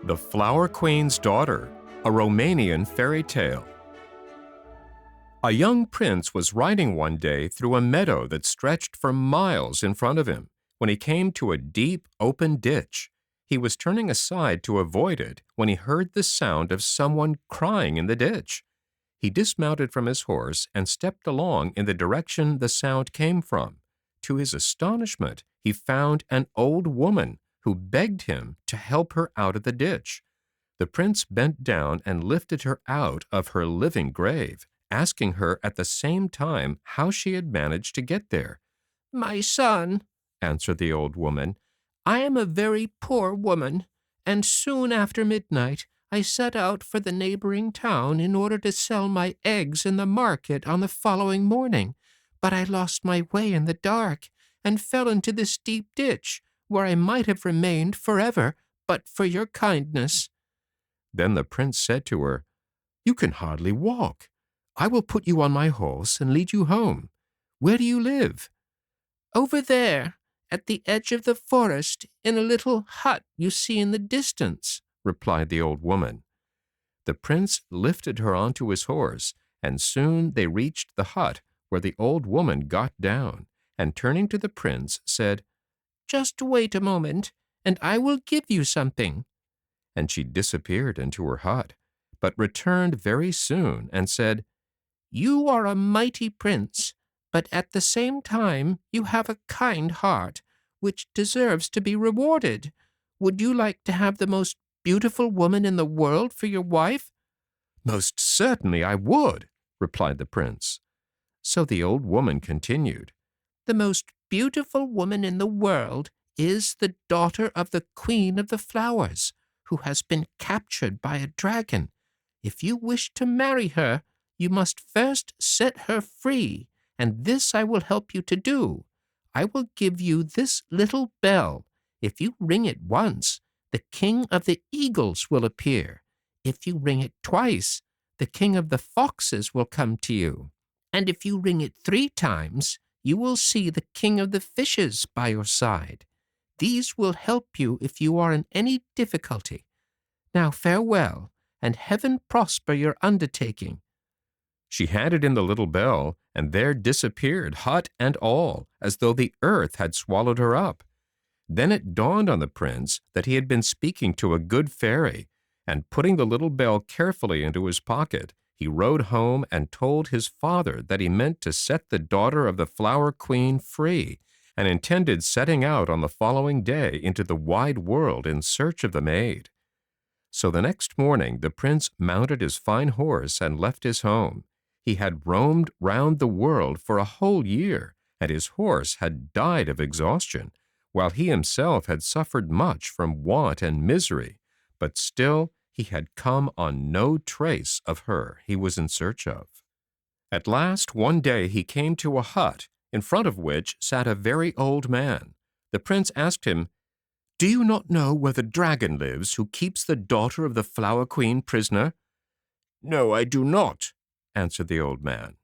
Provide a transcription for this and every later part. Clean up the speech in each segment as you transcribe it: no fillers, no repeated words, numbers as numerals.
The Flower Queen's Daughter, a Romanian fairy tale. A young prince was riding one day through a meadow that stretched for miles in front of him when he came to a deep, open ditch. He was turning aside to avoid it when he heard the sound of someone crying in the ditch. He dismounted from his horse and stepped along in the direction the sound came from. To his astonishment, he found an old woman who begged him to help her out of the ditch. The prince bent down and lifted her out of her living grave, asking her at the same time how she had managed to get there. "My son," answered the old woman, "I am a very poor woman, and soon after midnight I set out for the neighboring town in order to sell my eggs in the market on the following morning, but I lost my way in the dark and fell into this deep ditch, where I might have remained forever but for your kindness." Then the prince said to her, "You can hardly walk. I will put you on my horse and lead you home. Where do you live?" "Over there, at the edge of the forest, in a little hut you see in the distance," replied the old woman. The prince lifted her onto his horse, and soon they reached the hut, where the old woman got down, and turning to the prince, said, "Just wait a moment, and I will give you something." And she disappeared into her hut, but returned very soon and said, "You are a mighty prince, but at the same time you have a kind heart, which deserves to be rewarded. Would you like to have the most beautiful woman in the world for your wife?" "Most certainly I would," replied the prince. So the old woman continued, "The most beautiful woman in the world is the daughter of the Queen of the Flowers, who has been captured by a dragon. If you wish to marry her, you must first set her free, and this I will help you to do. I will give you this little bell. If you ring it once, the King of the Eagles will appear. If you ring it twice, the King of the Foxes will come to you. And if you ring it 3 times, you will see the King of the Fishes by your side. These will help you if you are in any difficulty. Now farewell, and heaven prosper your undertaking." She handed him the little bell, and there disappeared hut and all, as though the earth had swallowed her up. Then it dawned on the prince that he had been speaking to a good fairy, and putting the little bell carefully into his pocket, he rode home and told his father that he meant to set the daughter of the Flower Queen free, and intended setting out on the following day into the wide world in search of the maid. So the next morning the prince mounted his fine horse and left his home. He had roamed round the world for a whole year, and his horse had died of exhaustion, while he himself had suffered much from want and misery, but still he had come on no trace of her he was in search of. At last one day he came to a hut, in front of which sat a very old man. The prince asked him, "Do you not know where the dragon lives who keeps the daughter of the Flower Queen prisoner?" "No, I do not," answered the old man.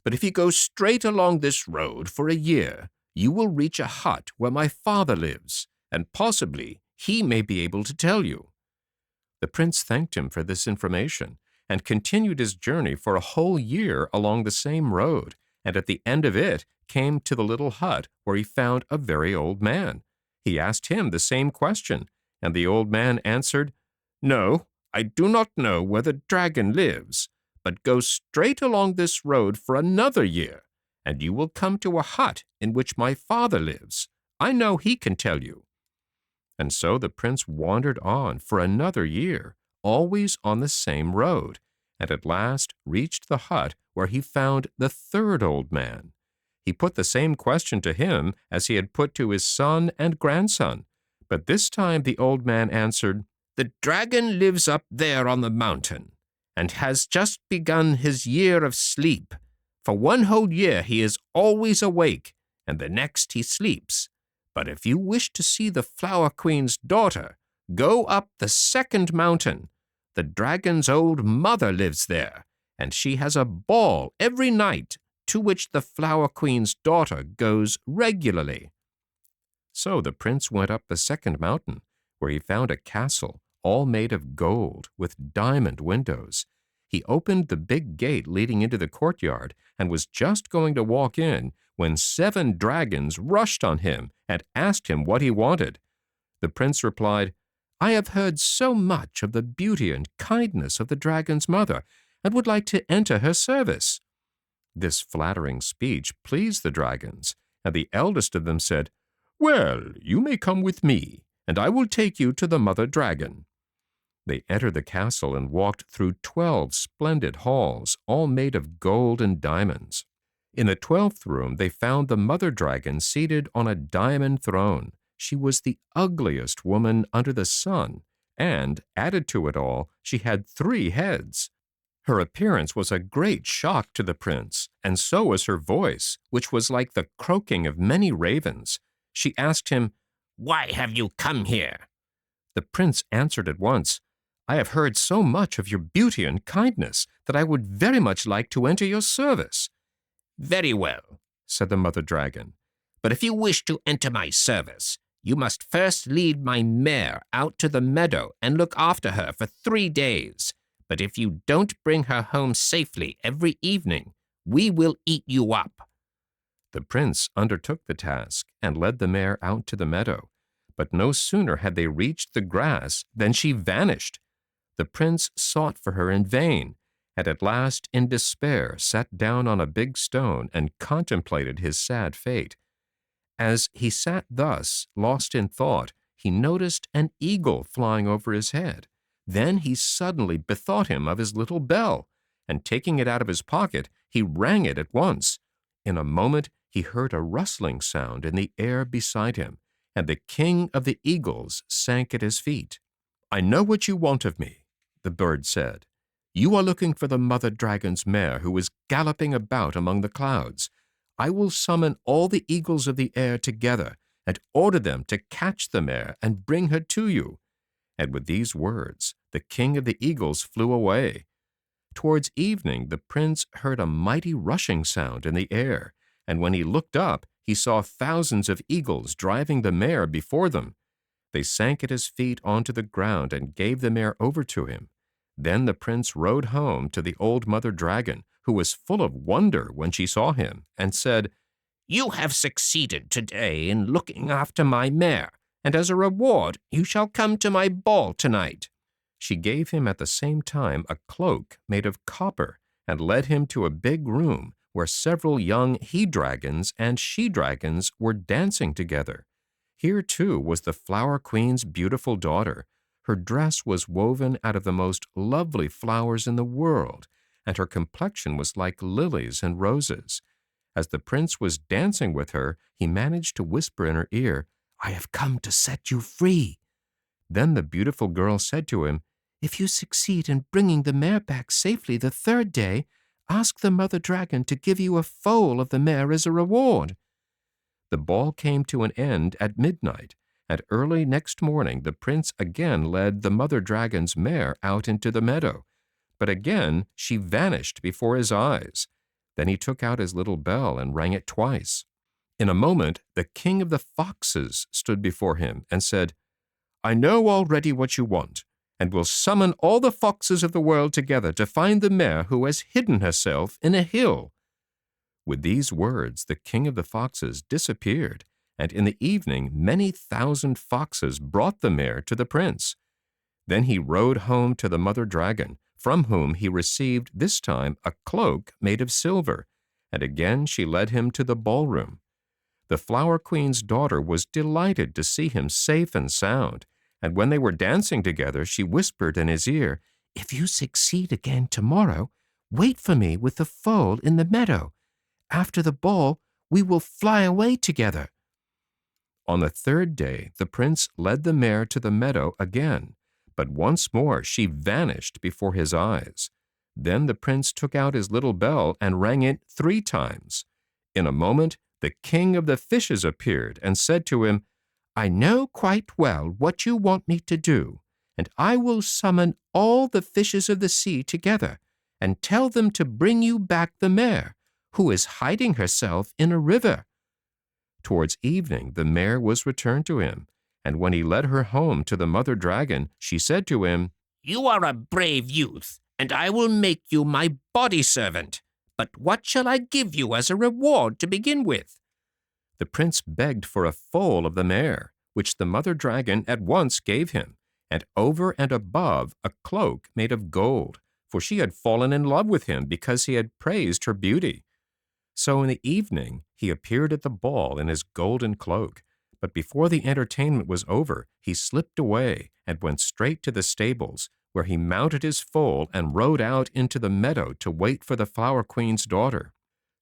"But if you go straight along this road for a year, you will reach a hut where my father lives, and possibly he may be able to tell you." The prince thanked him for this information, and continued his journey for a whole year along the same road, and at the end of it came to the little hut where he found a very old man. He asked him the same question, and the old man answered, "No, I do not know where the dragon lives, but go straight along this road for another year, and you will come to a hut in which my father lives. I know he can tell you." And so the prince wandered on for another year, always on the same road, and at last reached the hut where he found the third old man. He put the same question to him as he had put to his son and grandson, but this time the old man answered, "The dragon lives up there on the mountain, and has just begun his year of sleep. For 1 whole year he is always awake, and the next he sleeps. But if you wish to see the Flower Queen's daughter, go up the 2nd mountain. The dragon's old mother lives there, and she has a ball every night, to which the Flower Queen's daughter goes regularly." So the prince went up the second mountain, where he found a castle all made of gold with diamond windows. He opened the big gate leading into the courtyard and was just going to walk in when 7 dragons rushed on him and asked him what he wanted. The prince replied, "I have heard so much of the beauty and kindness of the dragon's mother and would like to enter her service." This flattering speech pleased the dragons, and the eldest of them said, "Well, you may come with me, and I will take you to the mother dragon." They entered the castle and walked through 12 splendid halls, all made of gold and diamonds. In the 12th room they found the mother dragon seated on a diamond throne. She was the ugliest woman under the sun, and, added to it all, she had 3 heads. Her appearance was a great shock to the prince, and so was her voice, which was like the croaking of many ravens. She asked him, "Why have you come here?" The prince answered at once, "I have heard so much of your beauty and kindness that I would very much like to enter your service." "Very well," said the mother dragon, "but if you wish to enter my service, you must first lead my mare out to the meadow and look after her for 3 days. But if you don't bring her home safely every evening, we will eat you up." The prince undertook the task and led the mare out to the meadow. But no sooner had they reached the grass than she vanished. The prince sought for her in vain, and at last, in despair, sat down on a big stone and contemplated his sad fate. As he sat thus, lost in thought, he noticed an eagle flying over his head. Then he suddenly bethought him of his little bell, and taking it out of his pocket, he rang it at once. In a moment he heard a rustling sound in the air beside him, and the king of the eagles sank at his feet. "I know what you want of me," the bird said. "You are looking for the mother dragon's mare who is galloping about among the clouds. I will summon all the eagles of the air together and order them to catch the mare and bring her to you." And with these words, the king of the eagles flew away. Towards evening, the prince heard a mighty rushing sound in the air, and when he looked up, he saw thousands of eagles driving the mare before them. They sank at his feet onto the ground and gave the mare over to him. Then the prince rode home to the old mother dragon, who was full of wonder when she saw him, and said, "You have succeeded today in looking after my mare, and as a reward you shall come to my ball tonight." She gave him at the same time a cloak made of copper and led him to a big room where several young he-dragons and she-dragons were dancing together. Here, too, was the Flower Queen's beautiful daughter. Her dress was woven out of the most lovely flowers in the world, and her complexion was like lilies and roses. As the prince was dancing with her, he managed to whisper in her ear, "I have come to set you free." Then the beautiful girl said to him, "If you succeed in bringing the mare back safely the 3rd day, ask the mother dragon to give you a foal of the mare as a reward." The ball came to an end at midnight, and early next morning the prince again led the mother dragon's mare out into the meadow. But again she vanished before his eyes. Then he took out his little bell and rang it twice. In a moment the king of the foxes stood before him and said, "I know already what you want, and will summon all the foxes of the world together to find the mare who has hidden herself in a hill." With these words, the king of the foxes disappeared, and in the evening many thousand foxes brought the mare to the prince. Then he rode home to the mother dragon, from whom he received this time a cloak made of silver, and again she led him to the ballroom. The Flower Queen's daughter was delighted to see him safe and sound, and when they were dancing together, she whispered in his ear, "If you succeed again tomorrow, wait for me with the foal in the meadow. After the ball, we will fly away together." On the 3rd day, the prince led the mare to the meadow again, but once more she vanished before his eyes. Then the prince took out his little bell and rang it 3 times. In a moment, the king of the fishes appeared and said to him, "I know quite well what you want me to do, and I will summon all the fishes of the sea together and tell them to bring you back the mare, who is hiding herself in a river." Towards evening, the mare was returned to him, and when he led her home to the mother dragon, she said to him, "You are a brave youth, and I will make you my body servant. But what shall I give you as a reward to begin with?" The prince begged for a foal of the mare, which the mother dragon at once gave him, and over and above a cloak made of gold, for she had fallen in love with him because he had praised her beauty. So in the evening he appeared at the ball in his golden cloak, but before the entertainment was over he slipped away and went straight to the stables, where he mounted his foal and rode out into the meadow to wait for the Flower Queen's daughter.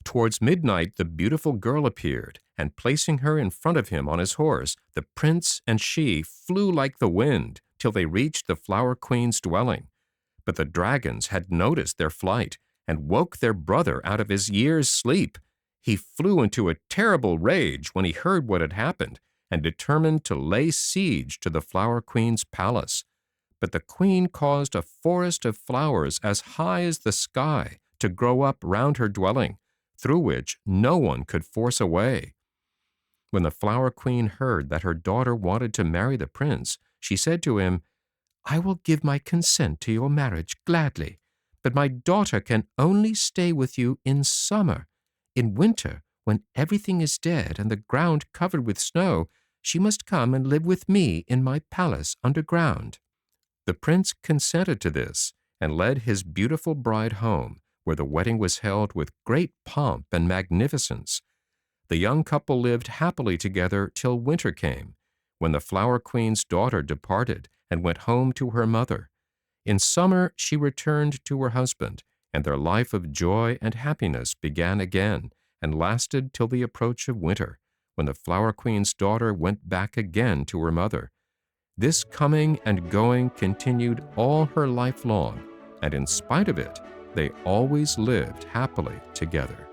Towards midnight the beautiful girl appeared, and placing her in front of him on his horse, the prince and she flew like the wind till they reached the Flower Queen's dwelling. But the dragons had noticed their flight, and woke their brother out of his year's sleep. He flew into a terrible rage when he heard what had happened, and determined to lay siege to the Flower Queen's palace. But the queen caused a forest of flowers as high as the sky to grow up round her dwelling, through which no one could force a way. When the Flower Queen heard that her daughter wanted to marry the prince, she said to him, "I will give my consent to your marriage gladly, but my daughter can only stay with you in summer. In winter, when everything is dead and the ground covered with snow, she must come and live with me in my palace underground." The prince consented to this and led his beautiful bride home, where the wedding was held with great pomp and magnificence. The young couple lived happily together till winter came, when the Flower Queen's daughter departed and went home to her mother. In summer she returned to her husband, and their life of joy and happiness began again, and lasted till the approach of winter, when the Flower Queen's daughter went back again to her mother. This coming and going continued all her life long, and in spite of it, they always lived happily together.